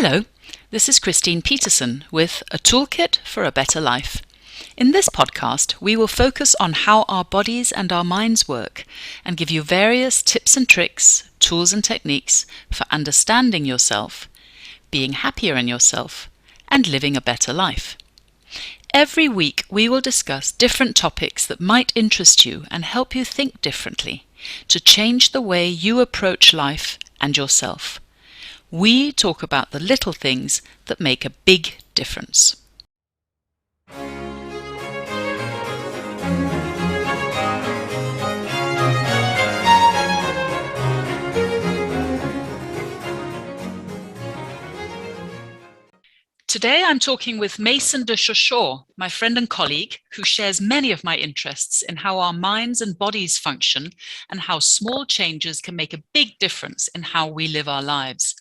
Hello, this is Christine Petersen with A Toolkit for a Better Life. In this podcast, we will focus on how our bodies and our minds work and give you various tips and tricks, tools and techniques for understanding yourself, being happier in yourself, and living a better life. Every week, we will discuss different topics that might interest you and help you think differently to change the way you approach life and yourself. We talk about the little things that make a big difference. Today I'm talking with Mason de Chochor, my friend and colleague, who shares many of my interests in how our minds and bodies function and how small changes can make a big difference in how we live our lives.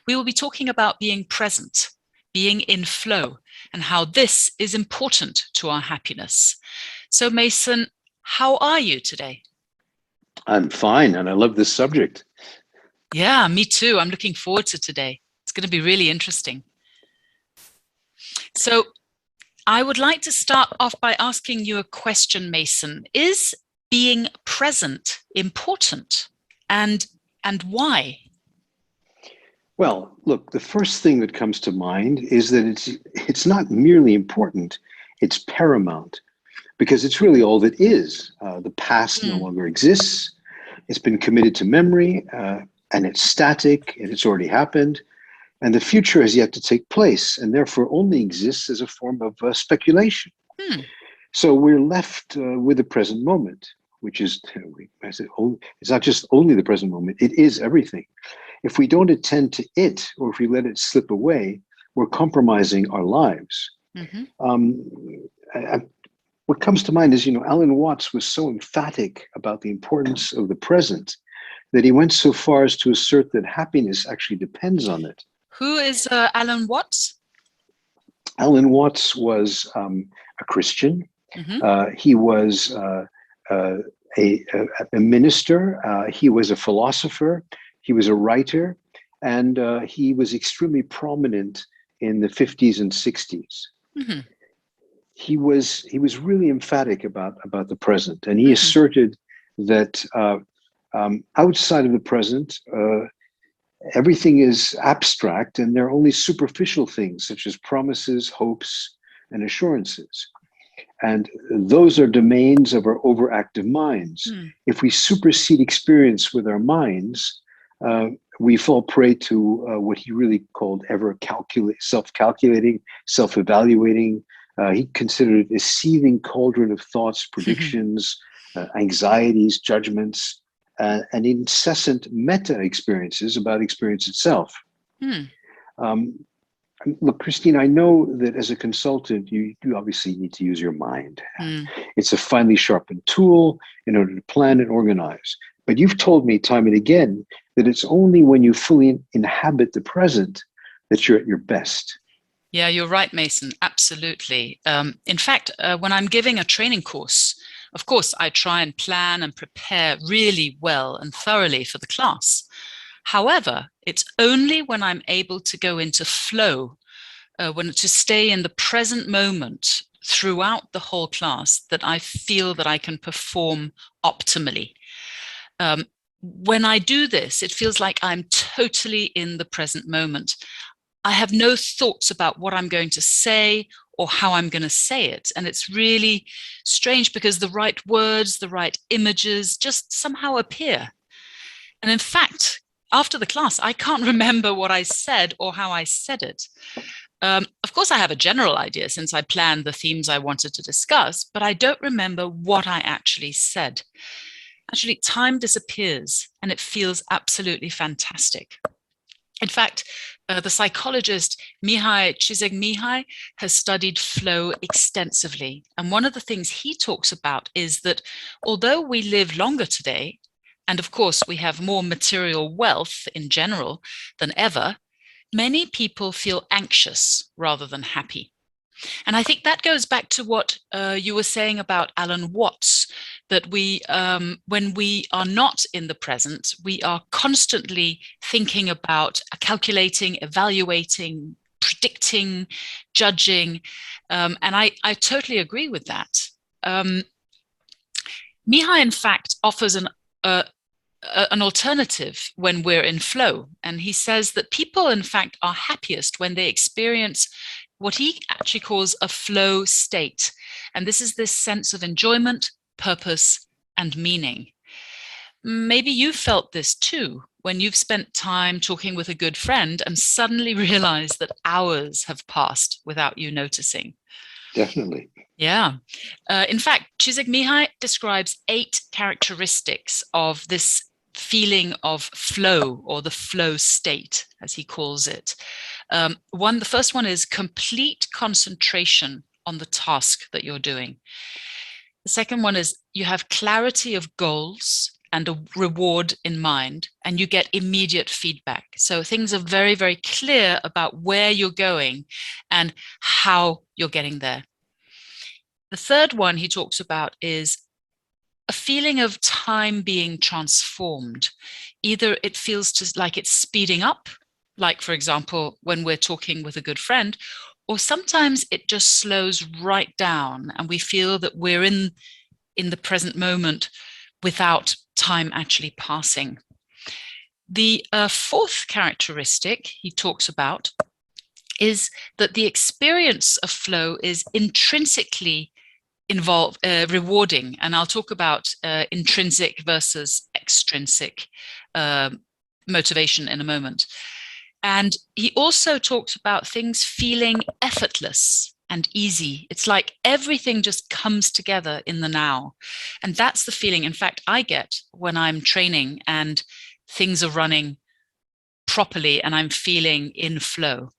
We will be talking about being present, being in flow, and how this is important to our happiness. So, Mason, how are you today? I'm fine, and I love this subject. Yeah, me too. I'm looking forward to today. It's going to be really interesting. So, I would like to start off by asking you a question, Mason. Is being present important, and why? Well, look, the first thing that comes to mind is that it's not merely important, it's paramount, because it's really all that is. The past no longer exists. It's been committed to memory, and it's static, and it's already happened. And the future has yet to take place, and therefore only exists as a form of speculation. So we're left with the present moment, which is, it's not just only the present moment, it is everything. If we don't attend to it, or if we let it slip away, we're compromising our lives. What comes to mind is, Alan Watts was so emphatic about the importance of the present that he went so far as to assert that happiness actually depends on it. Who is Alan Watts? Alan Watts was a Christian. He was a minister. He was a philosopher. He was a writer, and he was extremely prominent in the 50s and 60s. He was really emphatic about the present, and he asserted that outside of the present, everything is abstract, and there are only superficial things such as promises, hopes, and assurances. And those are domains of our overactive minds. If we supersede experience with our minds, we fall prey to what he really called self-calculating, self-evaluating. He considered it a seething cauldron of thoughts, predictions, anxieties, judgments, and incessant meta-experiences about experience itself. Look, Christine, I know that as a consultant, you obviously need to use your mind. It's a finely sharpened tool in order to plan and organize. But you've told me time and again that it's only when you fully inhabit the present that you're at your best. Yeah, you're right, Mason. Absolutely. In fact, when I'm giving a training course, of course, I try and plan and prepare really well and thoroughly for the class. However, it's only when I'm able to go into flow, to stay in the present moment throughout the whole class, that I feel that I can perform optimally. When I do this, it feels like I'm totally in the present moment. I have no thoughts about what I'm going to say or how I'm going to say it. And it's really strange because the right words, the right images just somehow appear. And in fact, after the class, I can't remember what I said or how I said it. Of course, I have a general idea since I planned the themes I wanted to discuss, but I don't remember what I actually said. Actually, time disappears and it feels absolutely fantastic. In fact, the psychologist Mihai Csikszentmihalyi has studied flow extensively. And one of the things he talks about is that although we live longer today, and of course we have more material wealth in general than ever, many people feel anxious rather than happy. And I think that goes back to what you were saying about Alan Watts, that when we are not in the present, we are constantly thinking about calculating, evaluating, predicting, judging. And I totally agree with that. Mihai, in fact, offers an alternative when we're in flow. And he says that people, in fact, are happiest when they experience what he actually calls a flow state. And this is this sense of enjoyment, purpose, and meaning. Maybe you felt this too when you've spent time talking with a good friend and suddenly realize that hours have passed without you noticing. Definitely. Yeah. In fact, Csikszentmihalyi describes 8 characteristics of this feeling of flow, or the flow state, as he calls it. The first one is complete concentration on the task that you're doing. The second one is you have clarity of goals and a reward in mind, and you get immediate feedback. So things are very, very clear about where you're going and how you're getting there. The third one he talks about is a feeling of time being transformed. Either it feels like it's speeding up, like, for example, when we're talking with a good friend, or sometimes it just slows right down and we feel that we're in the present moment without time actually passing. The fourth characteristic he talks about is that the experience of flow is intrinsically rewarding. And I'll talk about intrinsic versus extrinsic motivation in a moment. And he also talks about things feeling effortless and easy. It's like everything just comes together in the now. And that's the feeling, in fact, I get when I'm training and things are running properly and I'm feeling in flow.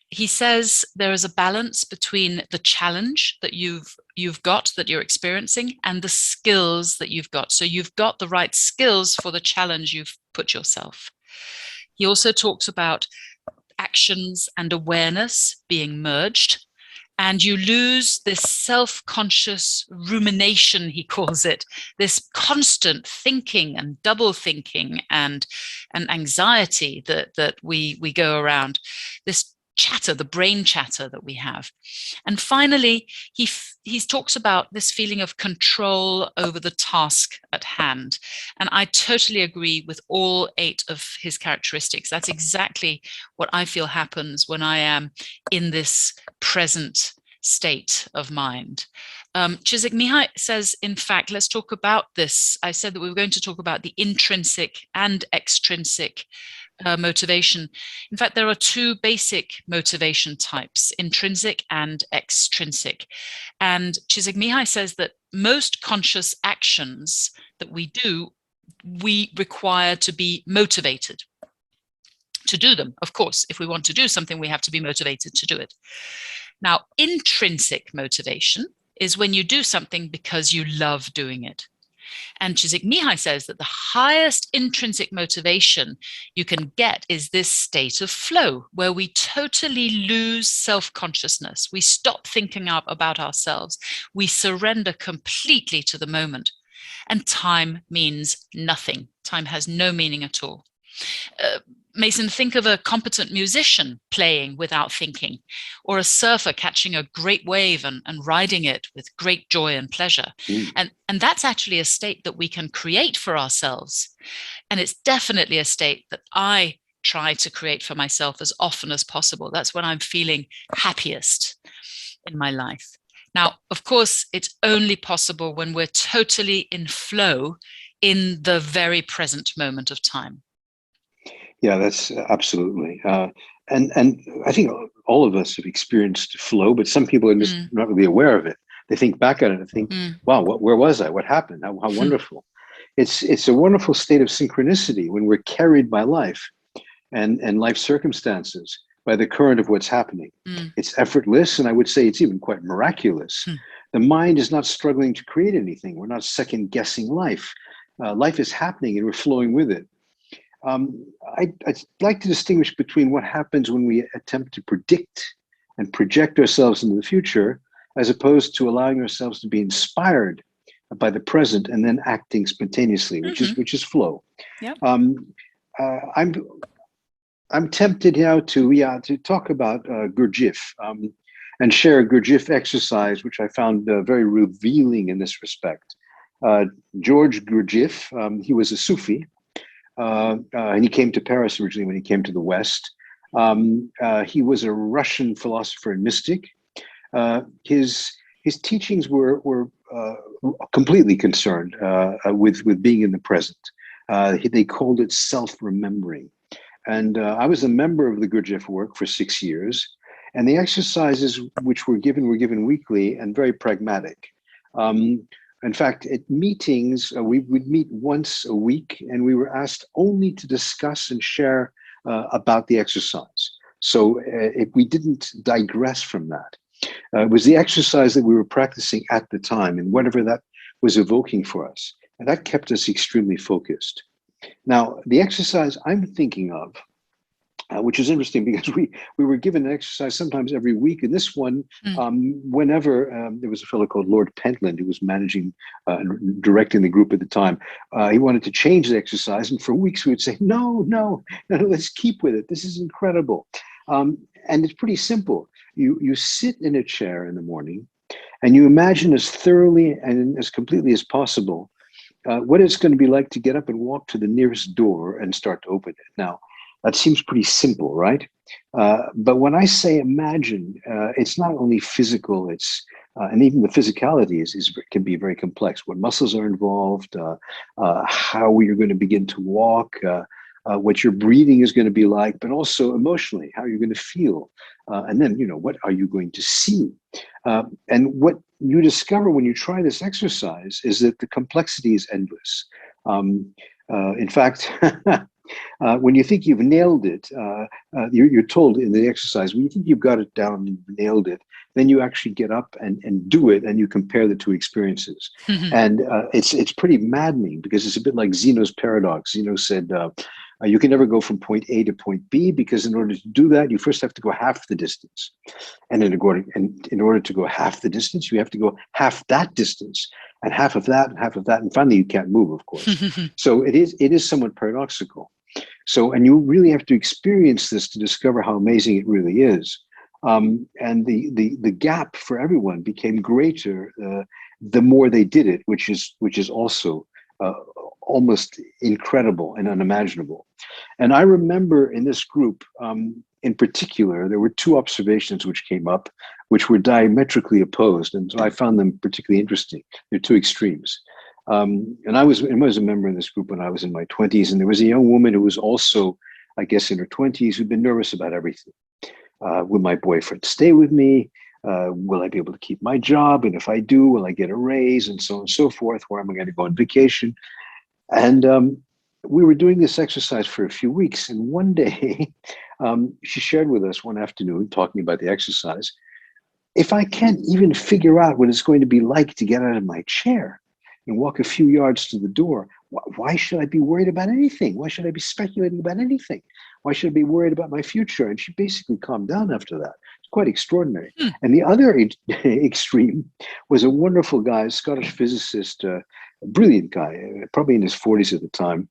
He says there is a balance between the challenge that you've got, that you're experiencing, and the skills that you've got. So you've got the right skills for the challenge you've put yourself. He also talks about actions and awareness being merged, and you lose this self-conscious rumination, he calls it, this constant thinking and double thinking and anxiety that we go around, this chatter, the brain chatter that we have. And finally, he talks about this feeling of control over the task at hand. And I totally agree with all 8 of his characteristics. That's exactly what I feel happens when I am in this present state of mind. Csikszentmihalyi says, in fact, let's talk about this. I said that we were going to talk about the intrinsic and extrinsic motivation. In fact, there are 2 basic motivation types, intrinsic and extrinsic. And Csikszentmihalyi says that most conscious actions that we do, we require to be motivated to do them. Of course, if we want to do something, we have to be motivated to do it. Now, intrinsic motivation is when you do something because you love doing it. And Csikszentmihalyi says that the highest intrinsic motivation you can get is this state of flow, where we totally lose self-consciousness. We stop thinking about ourselves. We surrender completely to the moment. And time means nothing. Time has no meaning at all. Mason, think of a competent musician playing without thinking, or a surfer catching a great wave and riding it with great joy and pleasure. And that's actually a state that we can create for ourselves. And it's definitely a state that I try to create for myself as often as possible. That's when I'm feeling happiest in my life. Now, of course, it's only possible when we're totally in flow in the very present moment of time. Yeah, that's absolutely. And I think all of us have experienced flow, but some people are just not really aware of it. They think back at it and think, wow, where was I? What happened? How wonderful. It's a wonderful state of synchronicity when we're carried by life and life circumstances, by the current of what's happening. It's effortless, and I would say it's even quite miraculous. The mind is not struggling to create anything. We're not second guessing life. Life is happening and we're flowing with it. I'd like to distinguish between what happens when we attempt to predict and project ourselves into the future, as opposed to allowing ourselves to be inspired by the present and then acting spontaneously, which is flow. Yep. I'm tempted now to talk about Gurdjieff and share a Gurdjieff exercise, which I found very revealing in this respect. George Gurdjieff, he was a Sufi, and he came to Paris originally when he came to the West. He was a Russian philosopher and mystic. His teachings were completely concerned with being in the present. They called it self-remembering. And I was a member of the Gurdjieff work for 6 years. And the exercises which were given weekly and very pragmatic. In fact, at meetings, we would meet once a week, and we were asked only to discuss and share about the exercise. So we didn't digress from that. It was the exercise that we were practicing at the time, and whatever that was evoking for us. And that kept us extremely focused. Now, the exercise I'm thinking of, which is interesting because we were given an exercise sometimes every week. And this one, whenever there was a fellow called Lord Pentland who was managing and directing the group at the time, he wanted to change the exercise. And for weeks we would say, no, let's keep with it. This is incredible. And it's pretty simple. You sit in a chair in the morning and you imagine as thoroughly and as completely as possible what it's going to be like to get up and walk to the nearest door and start to open it. Now, that seems pretty simple, right? But when I say imagine, it's not only physical, and even the physicality can be very complex. What muscles are involved, how you're going to begin to walk, what your breathing is going to be like, but also emotionally, how you're going to feel. And then, what are you going to see? And what you discover when you try this exercise is that the complexity is endless. In fact, when you think you've nailed it, you're told in the exercise, when you think you've got it down, you've nailed it, then you actually get up and do it, and you compare the two experiences. And it's pretty maddening because it's a bit like Zeno's paradox. Zeno said, you can never go from point A to point B because in order to do that, you first have to go half the distance. And in order to go half the distance, you have to go half that distance and half of that, and finally you can't move, of course. So it is somewhat paradoxical. So, and you really have to experience this to discover how amazing it really is. And the gap for everyone became greater the more they did it, which is also almost incredible and unimaginable. And I remember in this group, in particular, there were two observations which came up, which were diametrically opposed, and so I found them particularly interesting. They're two extremes. And I was a member in this group when I was in my 20s, and there was a young woman who was also, I guess, in her 20s, who'd been nervous about everything. Will my boyfriend stay with me? Will I be able to keep my job? And if I do, will I get a raise? And so on and so forth. Where am I going to go on vacation? And we were doing this exercise for a few weeks. And one day, she shared with us one afternoon, talking about the exercise, if I can't even figure out what it's going to be like to get out of my chair and walk a few yards to the door, why should I be worried about anything? Why should I be speculating about anything? Why should I be worried about my future? And she basically calmed down after that. It's quite extraordinary. And the other extreme was a wonderful guy, a Scottish physicist, a brilliant guy, probably in his 40s at the time,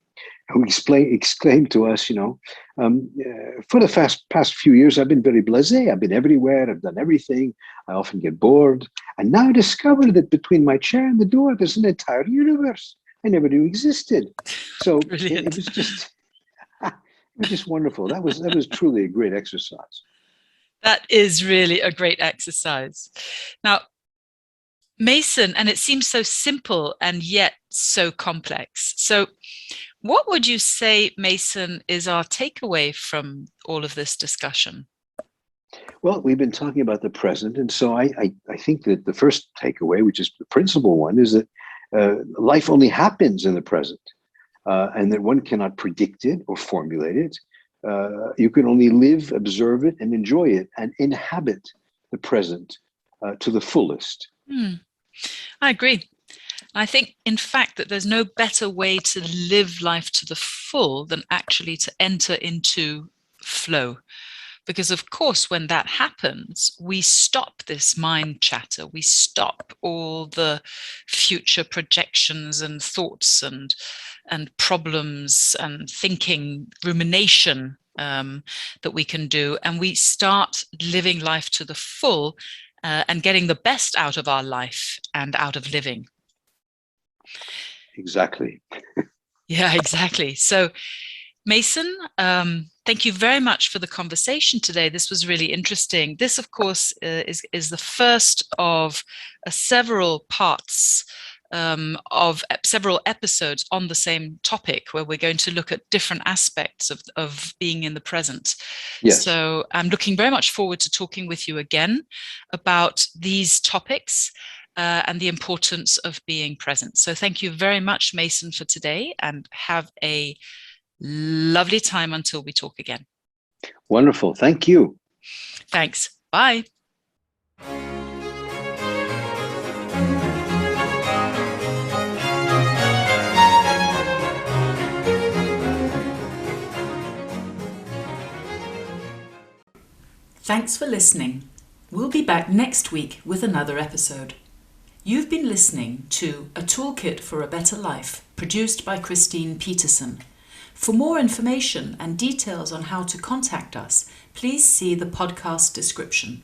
who exclaimed to us, for the past few years, I've been very blasé. I've been everywhere. I've done everything. I often get bored. And now I discovered that between my chair and the door, there's an entire universe I never knew existed. So it was just... It was just wonderful. That was truly a great exercise. That is really a great exercise. Now, Mason, and it seems so simple and yet so complex. So what would you say, Mason, is our takeaway from all of this discussion? Well, we've been talking about the present. And so I think that the first takeaway, which is the principal one, is that life only happens in the present. And that one cannot predict it or formulate it. You can only live, observe it, and enjoy it, and inhabit the present to the fullest. I agree. I think, in fact, that there's no better way to live life to the full than actually to enter into flow. Because, of course, when that happens, we stop this mind chatter. We stop all the future projections and thoughts and problems and thinking, rumination that we can do. And we start living life to the full and getting the best out of our life and out of living. Exactly. Yeah, exactly. So, Mason, thank you very much for the conversation today. This was really interesting. This, of course, is the first of several parts of several episodes on the same topic, where we're going to look at different aspects of being in the present. Yes. So I'm looking very much forward to talking with you again about these topics and the importance of being present. So thank you very much, Mason, for today, and have a lovely time until we talk again. Wonderful. Thank you. Thanks. Bye. Thanks for listening. We'll be back next week with another episode. You've been listening to A Toolkit for a Better Life, produced by Christine Petersen. For more information and details on how to contact us, please see the podcast description.